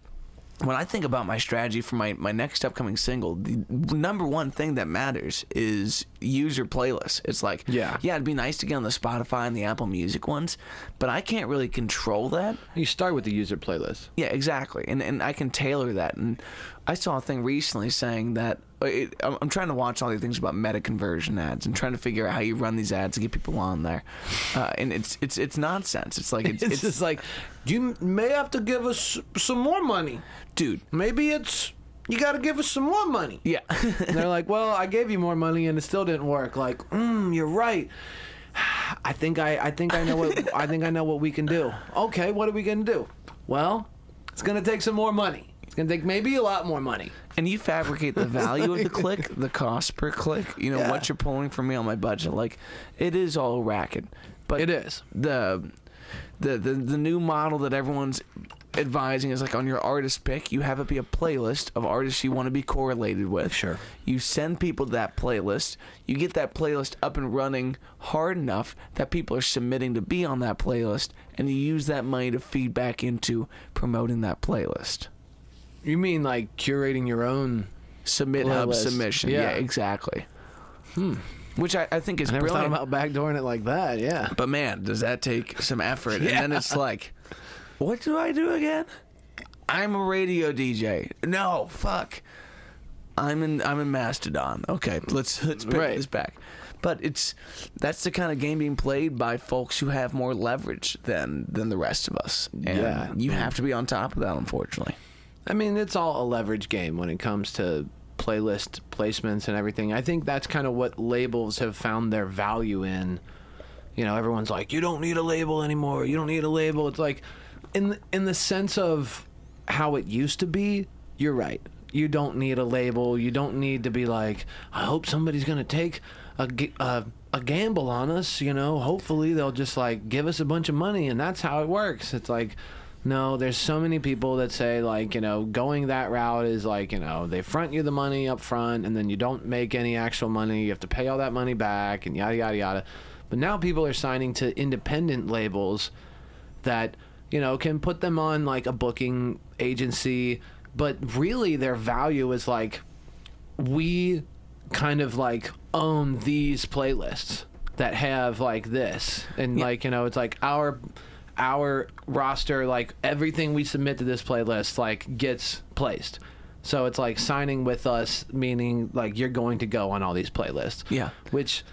when I think about my strategy for my next upcoming single, the number one thing that matters is user playlists. It's like, it'd be nice to get on the Spotify and the Apple Music ones, but I can't really control that. You start with the user playlist. Yeah, exactly. And I can tailor that. And I saw a thing recently saying that I'm trying to watch all these things about meta conversion ads and trying to figure out how you run these ads to get people on there. And it's nonsense. It's like it's just like, you may have to give us some more money, dude. Maybe you got to give us some more money. Yeah. And they're like, well, I gave you more money and it still didn't work. Like, you're right. I think I know what we can do. Okay, what are we gonna do? Well, it's gonna take some more money. It's gonna take maybe a lot more money. And you fabricate the value of the click, the cost per click. What you're pulling from me on my budget. Like, it is all racket. But it is the new model that everyone's advising is like, on your artist pick, you have it be a playlist of artists you want to be correlated with. Sure. You send people to that playlist. You get that playlist up and running hard enough that people are submitting to be on that playlist, and you use that money to feed back into promoting that playlist. You mean like curating your own Submit Hub submission? Yeah, exactly. Which I think is brilliant. I never thought about backdooring it like that. Yeah. But man, does that take some effort? And then it's like, what do I do again? I'm a radio DJ. No, fuck. I'm in Mastodon. Okay, let's pick this back. But that's the kind of game being played by folks who have more leverage than the rest of us. And you have to be on top of that, unfortunately. I mean, it's all a leverage game when it comes to playlist placements and everything. I think that's kind of what labels have found their value in. Everyone's like, you don't need a label anymore. You don't need a label. It's like, in the sense of how it used to be, you're right. You don't need a label. You don't need to be like, I hope somebody's going to take a gamble on us. Hopefully they'll just like give us a bunch of money, and that's how it works. It's like, no, there's so many people that say like, going that route is like, they front you the money up front and then you don't make any actual money. You have to pay all that money back and yada, yada, yada. But now people are signing to independent labels that, can put them on like a booking agency, but really their value is like, we kind of like own these playlists that have like this. And like, it's like our roster, like everything we submit to this playlist like gets placed. So it's like signing with us, meaning like you're going to go on all these playlists. Yeah. Which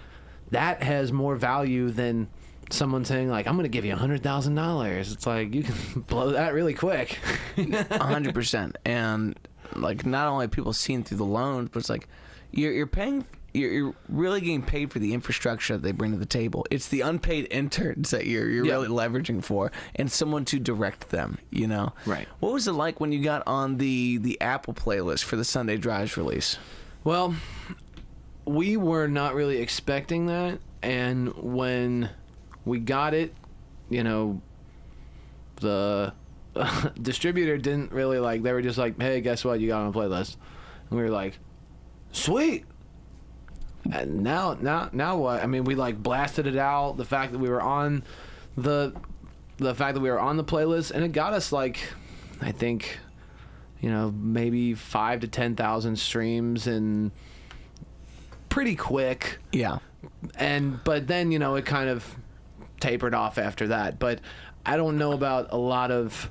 that has more value than someone saying like, I'm going to give you $100,000. It's like, you can blow that really quick. 100%. And like, not only are people seeing through the loans, but it's like you're paying you're really getting paid for the infrastructure that they bring to the table. It's the unpaid interns that you're really leveraging for, and someone to direct them, you know? Right. What was it like when you got on the Apple playlist for the Sunday Drives release? Well, we were not really expecting that, and when we got it, you know, the distributor didn't really like, they were just like, hey, guess what, you got on the playlist. And we were like, sweet. And now what? I mean, we like blasted it out, the fact that we were on the fact that we were on the playlist, and it got us like, I think, you know, maybe 5,000 to 10,000 streams and pretty quick. Yeah. But then, you know, it kind of tapered off after that. But I don't know about a lot of,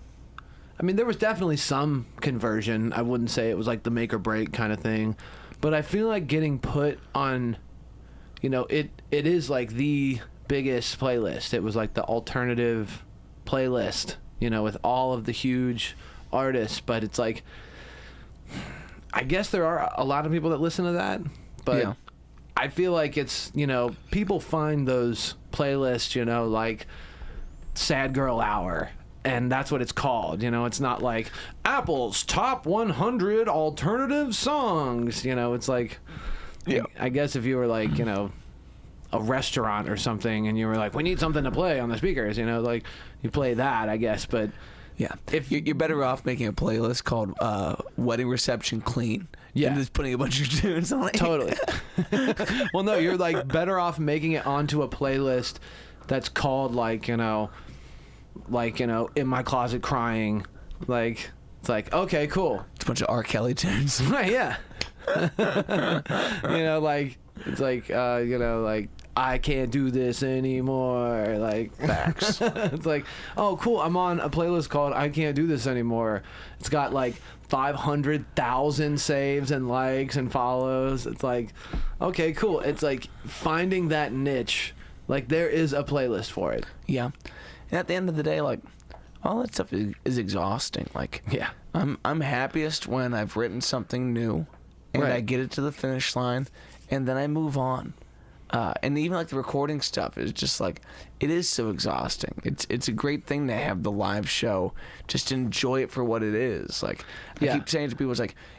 I mean, there was definitely some conversion. I wouldn't say it was like the make or break kind of thing. But I feel like getting put on, you know, it is like the biggest playlist. It was like the alternative playlist, you know, with all of the huge artists. But it's like, I guess there are a lot of people that listen to that. But yeah. I feel like it's, you know, people find those playlists, you know, like Sad Girl Hour. And that's what it's called, you know. It's not like Apple's top 100 alternative songs, you know. It's like, yeah. I guess if you were like, you know, a restaurant or something, and you were like, we need something to play on the speakers, you know, like you play that, I guess. But yeah, if you're better off making a playlist called Wedding Reception Clean, and just putting a bunch of tunes on it. Totally. Well, no, you're like better off making it onto a playlist that's called like, you know, In My Closet Crying. Like, it's like, okay, cool. It's a bunch of R. Kelly tunes. Right, yeah. You know, like, it's like, you know, like, I can't do this anymore. Like, facts. It's like, oh, cool, I'm on a playlist called I Can't Do This Anymore. It's got, like, 500,000 saves and likes and follows. It's like, okay, cool. It's like finding that niche. Like, there is a playlist for it. Yeah. And at the end of the day, like, all that stuff is exhausting. Like, yeah, I'm happiest when I've written something new, and I get it to the finish line, and then I move on. And even like the recording stuff is just like, it is so exhausting. It's a great thing to have the live show. Just enjoy it for what it is. Like, I keep saying to people,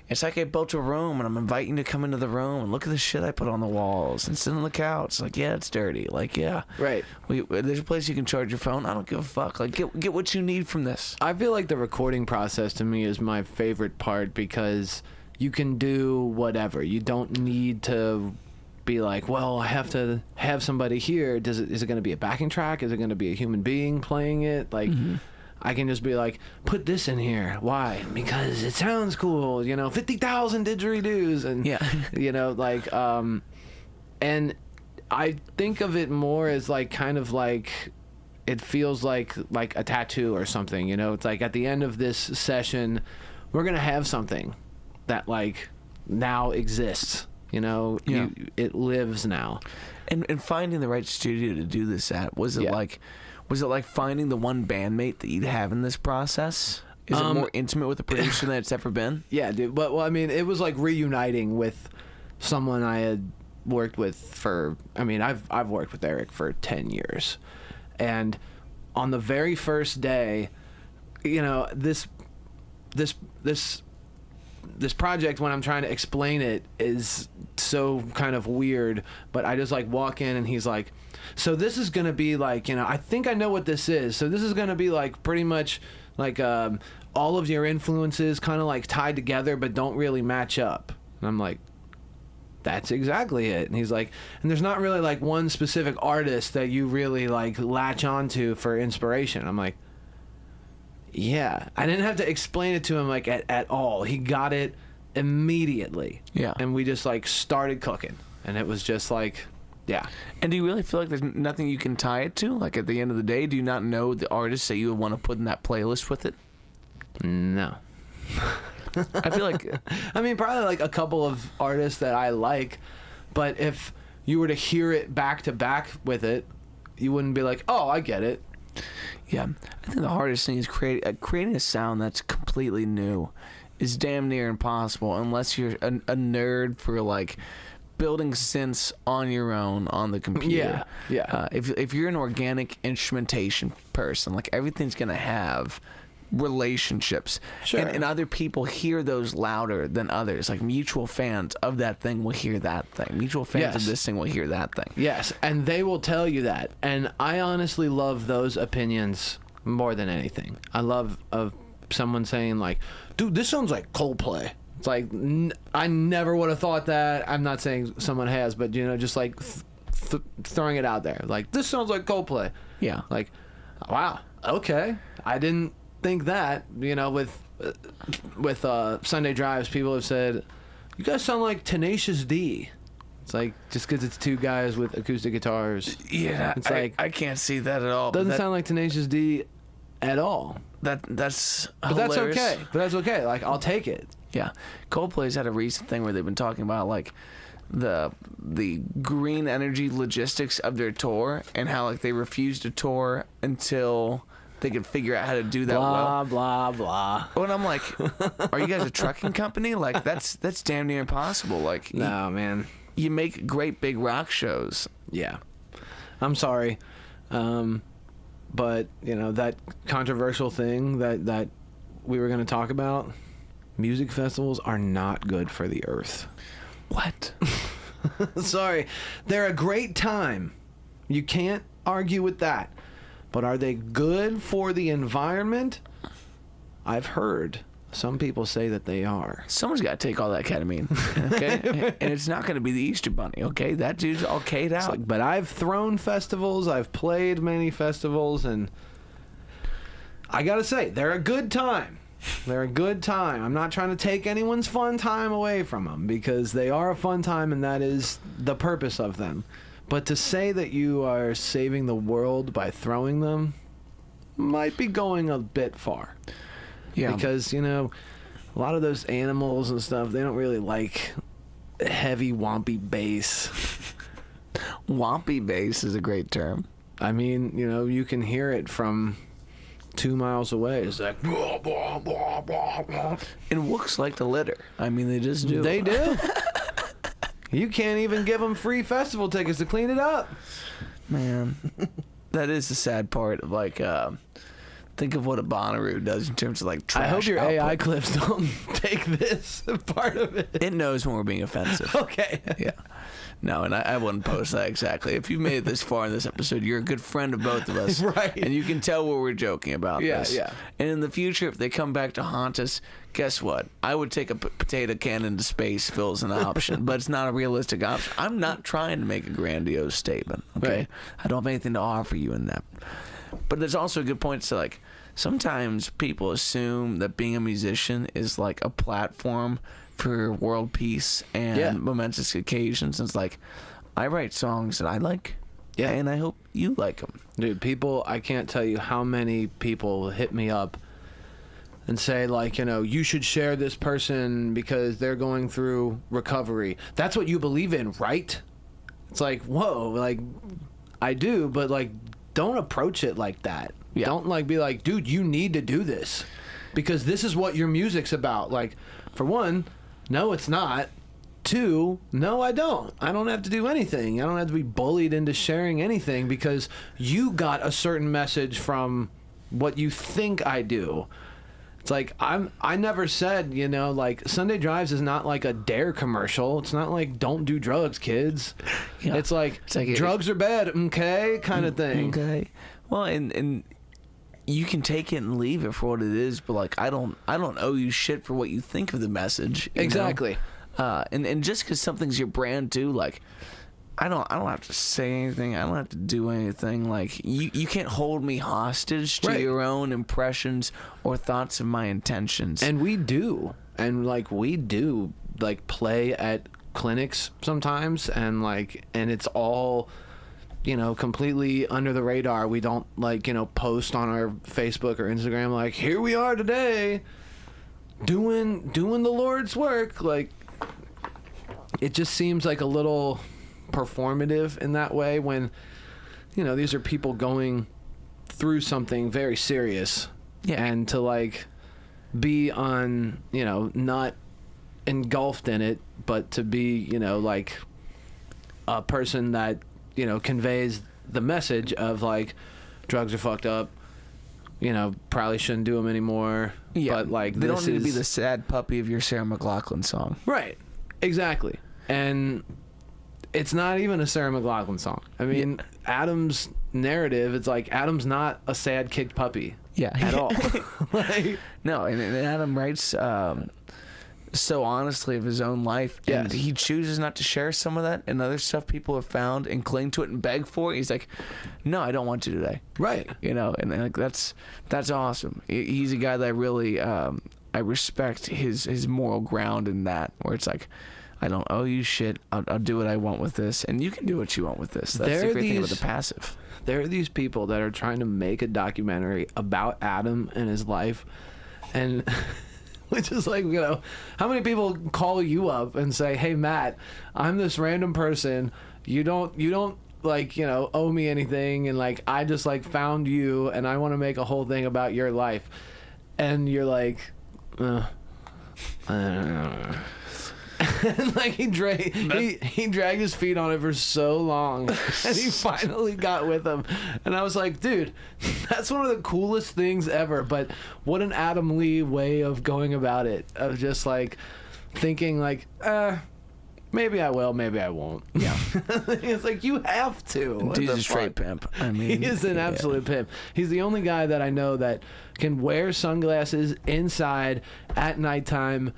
it's like I built a room and I'm inviting you to come into the room and look at the shit I put on the walls and sit on the couch. Like, yeah, it's dirty. Like, yeah, right. There's a place you can charge your phone. I don't give a fuck. Like, get what you need from this. I feel like the recording process to me is my favorite part because you can do whatever. You don't need to be like, well, I have to have somebody here. Is it going to be a backing track? Is it going to be a human being playing it? Like, I can just be like, put this in here. Why? Because it sounds cool. You know, 50,000 didgeridoos, and you know, like, and I think of it more as like kind of like it feels like a tattoo or something. You know, it's like at the end of this session, we're gonna have something that like now exists. You know, it lives now. And finding the right studio to do this at, was it like finding the one bandmate that you'd have in this process? Is it more intimate with a producer than it's ever been? Yeah, dude. But, well, I mean, it was like reuniting with someone I had worked with for, I mean, I've worked with Eric for 10 years. And on the very first day, you know, this project, when I'm trying to explain it, is so kind of weird, but I just like walk in and he's like, so this is going to be like, you know, I think I know what this is. So this is going to be like pretty much like all of your influences kind of like tied together but don't really match up. And I'm like, that's exactly it. And he's like, and there's not really like one specific artist that you really like latch onto for inspiration. I'm like, yeah, I didn't have to explain it to him like at all. He got it immediately. Yeah. And we just like started cooking, and it was just like, yeah. And do you really feel like there's nothing you can tie it to? Like at the end of the day, do you not know the artists that you would want to put in that playlist with it? No. I feel like, I mean, probably like a couple of artists that I like, but if you were to hear it back to back with it, you wouldn't be like, oh, I get it. Yeah, I think the hardest thing is creating a sound that's completely new is damn near impossible unless you're a nerd for like building synths on your own on the computer. Yeah. If you're an organic instrumentation person, like everything's gonna have relationships, Sure. and other people hear those louder than others. Like mutual fans of that thing will hear that thing. Mutual fans of this thing will hear that thing. Yes, and they will tell you that. And I honestly love those opinions more than anything. I love of someone saying like, "Dude, this sounds like Coldplay." It's like I never would have thought that. I'm not saying someone has, but just like throwing it out there. Like, this sounds like Coldplay. Yeah. Like, wow. Okay, I didn't think that. With Sunday Drives, people have said, "You guys sound like Tenacious D." It's like, just because it's two guys with acoustic guitars. Yeah, it's like I can't see that at all. Doesn't sound like Tenacious D at all. That's but hilarious. that's okay. Like, I'll take it. Yeah, Coldplay's had a recent thing where they've been talking about like the green energy logistics of their tour and how like they refuse to tour until they could figure out how to do that well. Blah blah blah. And I'm like, are you guys a trucking company? Like that's damn near impossible. Like, no, man. You make great big rock shows. Yeah, I'm sorry, but that controversial thing that we were going to talk about. Music festivals are not good for the earth. What? Sorry, they're a great time. You can't argue with that. But are they good for the environment? I've heard some people say that they are. Someone's got to take all that ketamine, okay? And it's not going to be the Easter Bunny, okay? That dude's all K'd out. Like, but I've thrown festivals, I've played many festivals, and I got to say, they're a good time. They're a good time. I'm not trying to take anyone's fun time away from them, because they are a fun time, and that is the purpose of them. But to say that you are saving the world by throwing them might be going a bit far. Yeah. Because, a lot of those animals and stuff, they don't really like heavy wompy bass. Wompy bass is a great term. I mean, you can hear it from 2 miles away. It's like, blah, blah, blah, blah, blah. And Wooks like to litter. I mean, they just do. They do. You can't even give them free festival tickets to clean it up. Man, that is the sad part of like, think of what a Bonnaroo does in terms of like trash. I hope your output. AI clips don't take this part of it. It knows when we're being offensive. Okay. Yeah. No, and I wouldn't post that exactly. If you've made it this far in this episode, you're a good friend of both of us. Right. And you can tell where we're joking about this. Yeah. And in the future, if they come back to haunt us, guess what? I would take a potato can into space if it was an option, but it's not a realistic option. I'm not trying to make a grandiose statement, okay? Right. I don't have anything to offer you in that. But there's also a good point to like, sometimes people assume that being a musician is like a platform for world peace and momentous occasions. It's like, I write songs that I like, and I hope you like them. Dude, I can't tell you how many people hit me up and say, like, you should share this person because they're going through recovery. That's what you believe in, right? It's like, whoa, like, I do, but, like, don't approach it like that. Yeah. Don't, like, be like, dude, you need to do this because this is what your music's about. Like, for one, no, it's not. Two, no, I don't. I don't have to do anything. I don't have to be bullied into sharing anything because you got a certain message from what you think I do. It's like, I never said, like, Sunday Drives is not like a Dare commercial. It's not like, don't do drugs, kids. Yeah. It's like drugs are bad, okay, kind of thing. Okay. Well, and you can take it and leave it for what it is, but like I don't owe you shit for what you think of the message. Exactly. And just because something's your brand too, like I don't have to say anything. I don't have to do anything. Like you can't hold me hostage to your own impressions or thoughts of my intentions. And we do. And like we do like play at clinics sometimes and it's all completely under the radar. We don't post on our Facebook or Instagram like, here we are today doing the Lord's work. Like, it just seems like a little performative in that way when these are people going through something very serious. Yeah. And to like be on not engulfed in it, but to be like a person that, you know, conveys the message of like drugs are fucked up, you know, probably shouldn't do them anymore. Yeah, but like they don't need to be the sad puppy of your Sarah McLachlan song. Right, exactly. And it's not even a Sarah McLachlan song. I mean, Adam's narrative, it's like Adam's not a sad kicked puppy. Yeah, at all. Like, no, and Adam writes so honestly of his own life, and he chooses not to share some of that and other stuff people have found and cling to it and beg for it. He's like, no, I don't want to today. Right. You know, and like that's awesome. He's a guy that I really I respect his moral ground in that, where it's like, I don't owe you shit. I'll do what I want with this, and you can do what you want with this. That's the great thing about the passive. There are these people that are trying to make a documentary about Adam and his life, and which is like, you know, how many people call you up and say, hey, Matt, I'm this random person. You don't like, you know, owe me anything, and like I just like found you and I want to make a whole thing about your life. And you're like, I don't know. And like he dragged his feet on it for so long, and he finally got with him. And I was like, dude, that's one of the coolest things ever. But what an Adam Lee way of going about it, of just like thinking like, maybe I will, maybe I won't. Yeah. It's like, you have to. He's a straight pimp. I mean, he is an absolute pimp. He's the only guy that I know that can wear sunglasses inside at nighttime.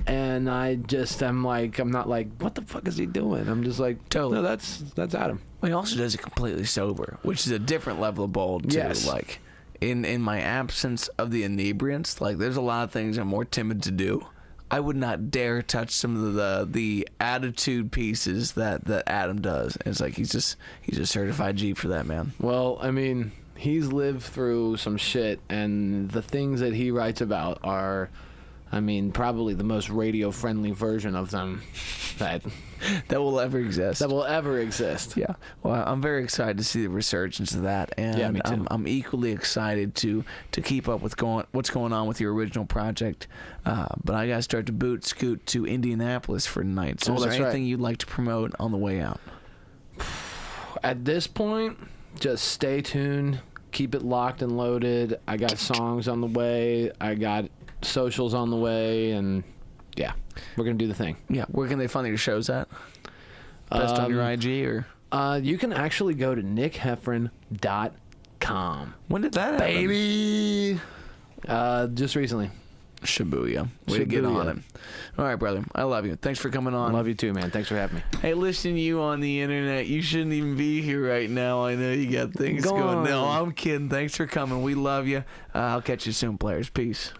And I'm not like, what the fuck is he doing? I'm just like, totally. No, that's Adam. Well, he also does it completely sober, which is a different level of bold too. Yes. Like, in my absence of the inebriants, like there's a lot of things I'm more timid to do. I would not dare touch some of the attitude pieces that Adam does. And it's like he's a certified G for that, man. Well, I mean, he's lived through some shit, and the things that he writes about are, I mean, probably the most radio-friendly version of them that will ever exist. Yeah. Well, I'm very excited to see the resurgence of that, and yeah, me too. I'm equally excited to keep up with what's going on with your original project. But I got to start to scoot to Indianapolis for tonight. So, is there anything you'd like to promote on the way out? At this point, just stay tuned. Keep it locked and loaded. I got songs on the way. I got socials on the way, and yeah, we're gonna do the thing. Yeah, where can they find your shows at? Best on your IG, or you can actually go to nickheffron.com. When did that happen? Baby, just recently. Shibuya. Way to get on it. All right, brother. I love you. Thanks for coming on. I love you too, man. Thanks for having me. Hey, listening to you on the internet, you shouldn't even be here right now. I know you got things going. No, I'm kidding. Thanks for coming. We love you. I'll catch you soon, players. Peace.